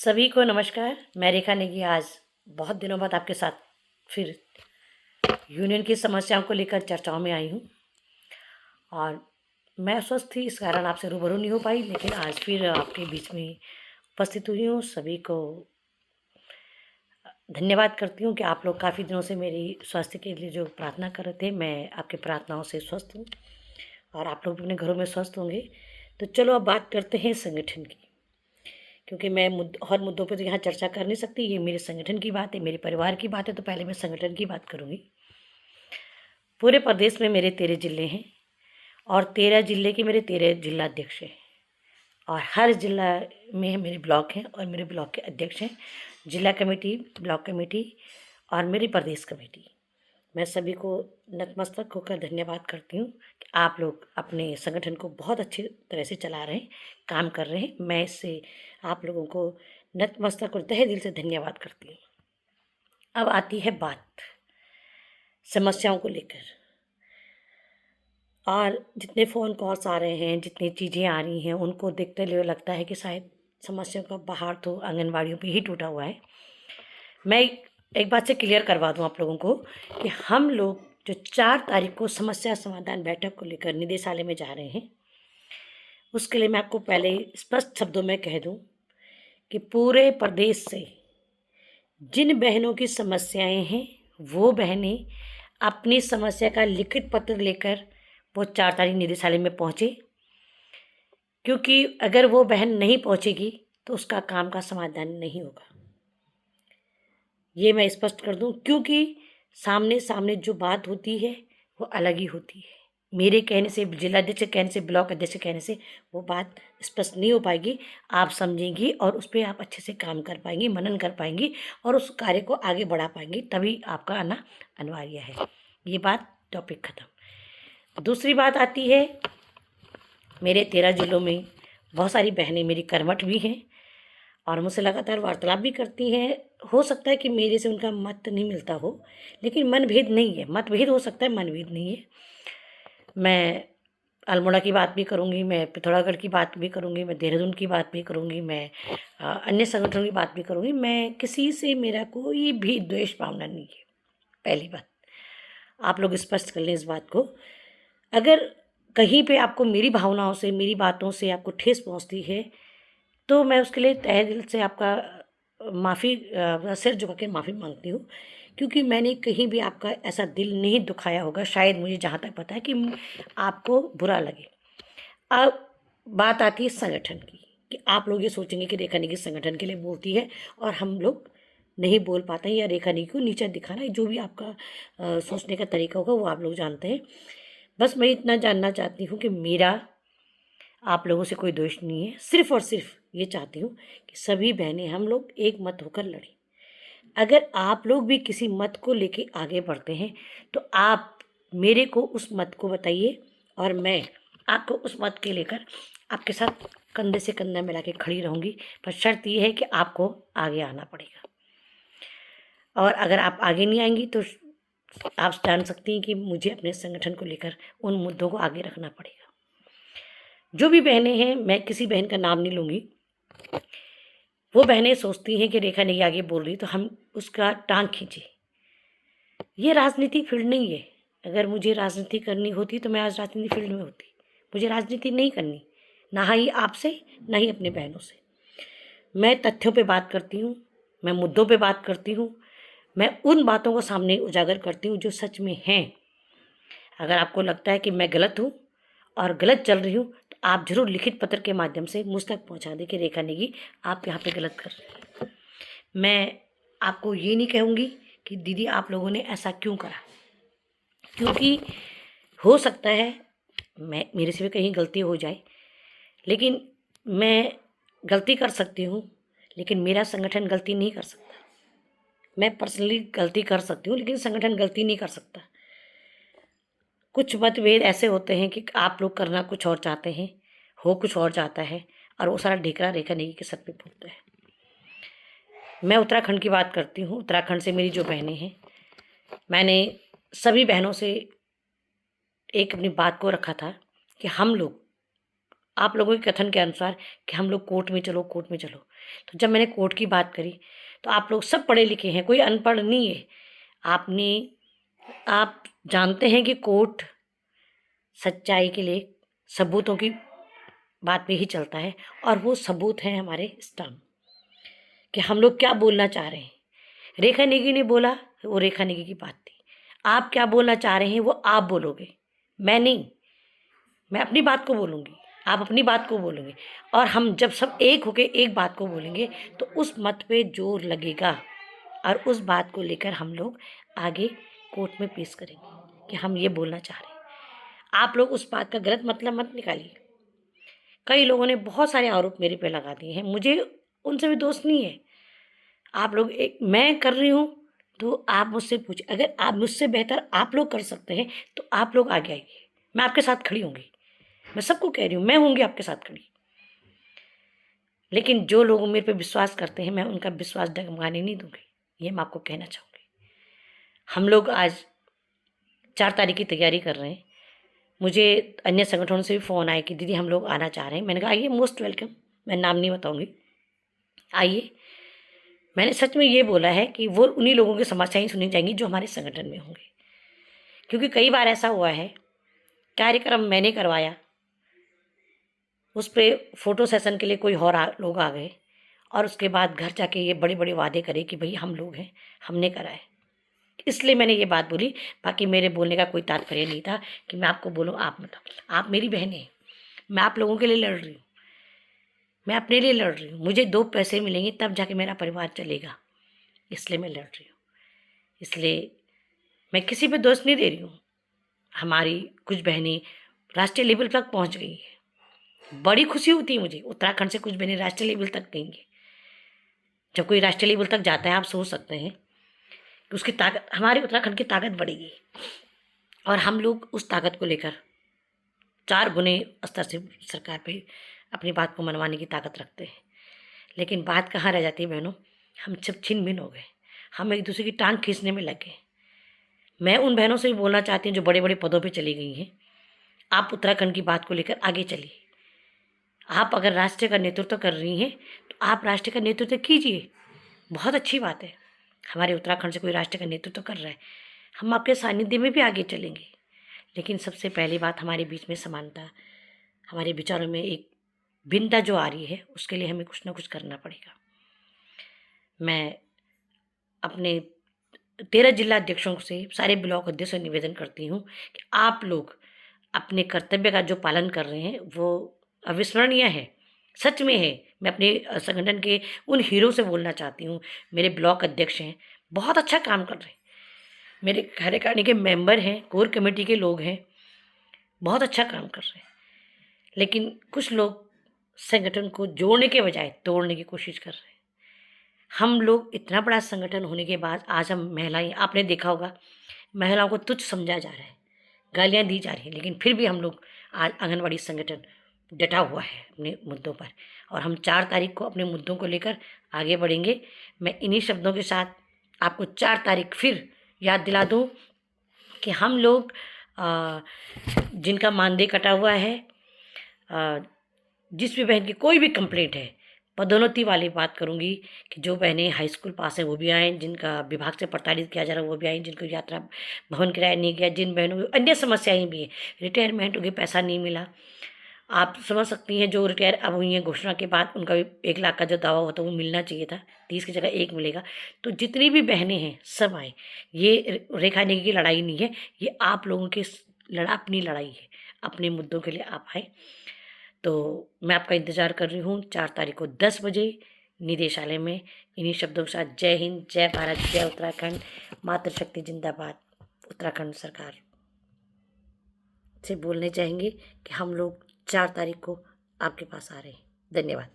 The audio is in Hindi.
सभी को नमस्कार। मैं रेखा नेगी आज बहुत दिनों बाद आपके साथ फिर यूनियन की समस्याओं को लेकर चर्चाओं में आई हूँ और मैं अस्वस्थ थी, इस कारण आपसे रूबरू नहीं हो पाई, लेकिन आज फिर आपके बीच में उपस्थित हुई हूँ। सभी को धन्यवाद करती हूँ कि आप लोग काफ़ी दिनों से मेरी स्वास्थ्य के लिए जो प्रार्थना कर रहे थे, मैं आपकी प्रार्थनाओं से स्वस्थ हूँ और आप लोग भी अपने घरों में स्वस्थ होंगे। तो चलो अब बात करते हैं संगठन की, क्योंकि मैं हर मुद्दों पे तो यहाँ चर्चा कर नहीं सकती। ये मेरे संगठन की बात है, मेरे परिवार की बात है, तो पहले मैं संगठन की बात करूँगी। पूरे प्रदेश में मेरे 13 ज़िले हैं और 13 ज़िले के मेरे 13 जिला अध्यक्ष हैं और हर जिला में मेरे ब्लॉक हैं और मेरे ब्लॉक के अध्यक्ष हैं, जिला कमेटी, ब्लॉक कमेटी और मेरी प्रदेश कमेटी। मैं सभी को नतमस्तक होकर धन्यवाद करती हूँ कि आप लोग अपने संगठन को बहुत अच्छी तरह से चला रहे हैं, काम कर रहे हैं। मैं इससे आप लोगों को नतमस्तक और तहे दिल से धन्यवाद करती हूँ। अब आती है बात समस्याओं को लेकर, और जितने फ़ोन कॉल्स आ रहे हैं, जितनी चीज़ें आ रही हैं, उनको देखते हुए लगता है कि शायद समस्या का पहाड़ तो आंगनबाड़ियों पे ही टूटा हुआ है। मैं एक बात से क्लियर करवा दूं आप लोगों को कि हम लोग जो 4 तारीख को समस्या समाधान बैठक को लेकर निदेशालय में जा रहे हैं, उसके लिए मैं आपको पहले स्पष्ट शब्दों में कह दूं कि पूरे प्रदेश से जिन बहनों की समस्याएं हैं, वो बहनें अपनी समस्या का लिखित पत्र लेकर वो 4 तारीख निदेशालय में पहुँचे, क्योंकि अगर वो बहन नहीं पहुँचेगी तो उसका काम का समाधान नहीं होगा। ये मैं स्पष्ट कर दूं, क्योंकि सामने सामने जो बात होती है वो अलग ही होती है। मेरे कहने से, जिलाध्यक्ष के कहने से, ब्लॉक अध्यक्ष के कहने से वो बात स्पष्ट नहीं हो पाएगी। आप समझेंगी और उस पर आप अच्छे से काम कर पाएंगी, मनन कर पाएंगी और उस कार्य को आगे बढ़ा पाएंगी, तभी आपका आना अनिवार्य है। ये बात, टॉपिक ख़त्म। दूसरी बात आती है, मेरे 13 जिलों में बहुत सारी बहनें मेरी कर्मठ भी हैं और मुझसे लगातार वार्तालाप भी करती हैं। हो सकता है कि मेरे से उनका मत नहीं मिलता हो, लेकिन मनभेद नहीं है। मतभेद हो सकता है, मनभेद नहीं है। मैं अल्मोड़ा की बात भी करूँगी, मैं पिथौरागढ़ की बात भी करूँगी, मैं देहरादून की बात भी करूँगी, मैं अन्य संगठनों की बात भी करूँगी। मैं किसी से मेरा कोई भी द्वेष भावना नहीं है। पहली बात आप लोग स्पष्ट कर लें इस बात को। अगर कहीं पे आपको मेरी भावनाओं से, मेरी बातों से आपको ठेस पहुँचती है, तो मैं उसके लिए तहे दिल से आपका माफ़ी, सिर झुका के माफ़ी मांगती हूँ, क्योंकि मैंने कहीं भी आपका ऐसा दिल नहीं दुखाया होगा, शायद, मुझे जहाँ तक पता है, कि आपको बुरा लगे। अब बात आती है संगठन की, कि आप लोग ये सोचेंगे कि रेखा नेगी संगठन के लिए बोलती है और हम लोग नहीं बोल पाते हैं, या रेखा नेगी को नीचा दिखाना, जो भी आपका सोचने का तरीका होगा वो आप लोग जानते हैं। बस मैं इतना जानना चाहती हूँ कि मेरा आप लोगों से कोई दोष नहीं है, सिर्फ़ और सिर्फ ये चाहती हूँ कि सभी बहनें हम लोग एक मत होकर लड़ें। अगर आप लोग भी किसी मत को लेके आगे बढ़ते हैं तो आप मेरे को उस मत को बताइए और मैं आपको उस मत के लेकर आपके साथ कंधे से कंधा मिला के खड़ी रहूँगी। पर शर्त ये है कि आपको आगे आना पड़ेगा, और अगर आप आगे नहीं आएंगी तो आप जान सकती हैं कि मुझे अपने संगठन को लेकर उन मुद्दों को आगे रखना पड़ेगा। जो भी बहनें हैं, मैं किसी बहन का नाम नहीं लूँगी, वो बहनें सोचती हैं कि रेखा नेगी आगे बोल रही तो हम उसका टांग खींचे। ये राजनीति फील्ड नहीं है। अगर मुझे राजनीति करनी होती तो मैं आज राजनीति फील्ड में होती। मुझे राजनीति नहीं करनी, ना ही आपसे, ना ही अपने बहनों से। मैं तथ्यों पे बात करती हूँ, मैं मुद्दों पे बात करती हूँ, मैं उन बातों को सामने उजागर करती हूँ जो सच में हैं। अगर आपको लगता है कि मैं गलत हूँ और गलत चल रही हूँ तो आप ज़रूर लिखित पत्र के माध्यम से मुझ तक पहुँचा दें कि रेखा नेगी आप यहाँ पे गलत कर रहे हैं। मैं आपको ये नहीं कहूँगी कि दीदी आप लोगों ने ऐसा क्यों करा, क्योंकि हो सकता है मेरे से भी कहीं गलती हो जाए, लेकिन मैं गलती कर सकती हूँ, लेकिन मेरा संगठन गलती नहीं कर सकता। मैं पर्सनली गलती कर सकती हूँ, लेकिन संगठन गलती नहीं कर सकता। कुछ मतभेद ऐसे होते हैं कि आप लोग करना कुछ और चाहते हैं, हो कुछ और जाता है, और वो सारा ढेकरा रेखा नेगी के सर पे फूटता है। मैं उत्तराखंड की बात करती हूँ। उत्तराखंड से मेरी जो बहनें हैं, मैंने सभी बहनों से एक अपनी बात को रखा था कि हम लोग आप लोगों के कथन के अनुसार कि हम लोग कोर्ट में चलो, कोर्ट में चलो। तो जब मैंने कोर्ट की बात करी तो आप लोग सब पढ़े लिखे हैं, कोई अनपढ़ नहीं है। आप जानते हैं कि कोर्ट सच्चाई के लिए सबूतों की बात पे ही चलता है, और वो सबूत हैं हमारे स्टैम्प कि हम लोग क्या बोलना चाह रहे हैं। रेखा नेगी ने बोला, वो रेखा नेगी की बात थी। आप क्या बोलना चाह रहे हैं वो आप बोलोगे, मैं नहीं। मैं अपनी बात को बोलूँगी, आप अपनी बात को बोलेंगे, और हम जब सब एक होके एक बात को बोलेंगे तो उस मत पे जोर लगेगा, और उस बात को लेकर हम लोग आगे कोर्ट में पेश करेंगे कि हम ये बोलना चाह रहे हैं। आप लोग उस बात का गलत मतलब मत निकालिए। कई लोगों ने बहुत सारे आरोप मेरे पे लगा दिए हैं, मुझे उनसे भी दोस्त नहीं है। आप लोग एक मैं कर रही हूँ तो आप मुझसे पूछिए, अगर आप मुझसे बेहतर आप लोग कर सकते हैं तो आप लोग आगे आइए, मैं आपके साथ खड़ी होंगी। मैं सबको कह रही हूँ, मैं होंगी आपके साथ खड़ी। लेकिन जो लोग मेरे पे विश्वास करते हैं, मैं उनका विश्वास डगमगाने नहीं दूंगी, ये मैं आपको कहना चाहूँगी। हम लोग आज 4 तारीख की तैयारी कर रहे हैं। मुझे अन्य संगठनों से भी फ़ोन आए कि दीदी हम लोग आना चाह रहे हैं। मैंने कहा आइए, मोस्ट वेलकम। मैं नाम नहीं बताऊँगी, आइए। मैंने सच में ये बोला है कि वो उन्हीं लोगों की समस्याएं सुनी जाएंगी जो हमारे संगठन में होंगे, क्योंकि कई बार ऐसा हुआ है कार्यक्रम मैंने करवाया, उस पर फोटो सेशन के लिए कोई और लोग आ गए, और उसके बाद घर जाके ये बड़े बड़े वादे करे कि भाई हम लोग हैं, हमने कराए। इसलिए मैंने ये बात बोली, बाकी मेरे बोलने का कोई तात्पर्य नहीं था कि मैं आपको बोलूँ आप बताओ। आप मेरी बहन हैं, मैं आप लोगों के लिए लड़ रही हूँ, मैं अपने लिए लड़ रही हूँ। मुझे 2 पैसे मिलेंगे तब जाके मेरा परिवार चलेगा, इसलिए मैं लड़ रही हूँ। इसलिए मैं किसी पे दोष नहीं दे रही हूँ। हमारी कुछ बहनें राष्ट्रीय लेवल तक पहुँच गई हैं, बड़ी खुशी होती है मुझे। उत्तराखंड से कुछ बहनें राष्ट्रीय लेवल तक गई। जब कोई राष्ट्रीय लेवल तक जाता है, आप सोच सकते हैं कि उसकी ताकत, हमारे उत्तराखंड की ताकत बढ़ेगी, और हम लोग उस ताकत को लेकर 4 गुने स्तर से सरकार पे अपनी बात को मनवाने की ताकत रखते हैं। लेकिन बात कहाँ रह जाती है बहनों, हम सब छिन भिन हो गए, हम एक दूसरे की टांग खींचने में लग गए। मैं उन बहनों से भी बोलना चाहती हूँ जो बड़े बड़े पदों पे चली गई हैं, आप उत्तराखंड की बात को लेकर आगे चलिए। आप अगर राष्ट्र का नेतृत्व कर रही हैं तो आप राष्ट्र का नेतृत्व कीजिए, बहुत अच्छी बात है। हमारे उत्तराखंड से कोई राष्ट्र का नेतृत्व कर रहा है, हम आपके सानिध्य में भी आगे चलेंगे। लेकिन सबसे पहली बात, हमारे बीच में समानता, हमारे विचारों में एक भिन्नता जो आ रही है, उसके लिए हमें कुछ ना कुछ करना पड़ेगा। मैं अपने 13 जिला अध्यक्षों से, सारे ब्लॉक अध्यक्षों से निवेदन करती हूँ कि आप लोग अपने कर्तव्य का जो पालन कर रहे हैं वो अविस्मरणीय है, सच में है। मैं अपने संगठन के उन हीरो से बोलना चाहती हूँ, मेरे ब्लॉक अध्यक्ष हैं, बहुत अच्छा काम कर रहे हैं। मेरे कार्यकारिणी के मेंबर हैं, कोर कमेटी के लोग हैं, बहुत अच्छा काम कर रहे हैं। लेकिन कुछ लोग संगठन को जोड़ने के बजाय तोड़ने की कोशिश कर रहे हैं। हम लोग इतना बड़ा संगठन होने के बाद आज हम महिलाएं, आपने देखा होगा महिलाओं को तुच्छ समझा जा रहा है, गालियां दी जा रही हैं, लेकिन फिर भी हम लोग आज आंगनबाड़ी संगठन डटा हुआ है अपने मुद्दों पर, और हम 4 तारीख को अपने मुद्दों को लेकर आगे बढ़ेंगे। मैं इन्हीं शब्दों के साथ आपको 4 तारीख फिर याद दिला दूं कि हम लोग जिनका मानदेय कटा हुआ है, जिस भी बहन की कोई भी कंप्लेंट है, पदोन्नति वाली बात करूंगी कि जो बहनें हाई स्कूल पास हैं वो भी आएँ, जिनका विभाग से प्रताड़ित किया जा रहा है वो भी आएँ, जिनको यात्रा भवन किराया नहीं गया, जिन बहनों की अन्य समस्याएं भी हैं, रिटायरमेंट हो गई, पैसा नहीं मिला, आप समझ सकती हैं। जो रिटायर अब हुई हैं घोषणा के बाद, उनका भी 1 लाख का जो दावा होता है वो मिलना चाहिए था, 30 की जगह 1 मिलेगा। तो जितनी भी बहनें हैं सब आएँ। ये रेखा नेगी की लड़ाई नहीं है, ये आप लोगों की अपनी लड़ाई है, अपने मुद्दों के लिए आप आए। तो मैं आपका इंतज़ार कर रही हूँ 4 तारीख को 10 बजे निदेशालय में। इन्हीं शब्दों के साथ जय हिंद, जय भारत, जय उत्तराखंड, मातृशक्ति जिंदाबाद। उत्तराखंड सरकार से बोलने चाहेंगे कि हम लोग 4 तारीख को आपके पास आ रहे हैं। धन्यवाद।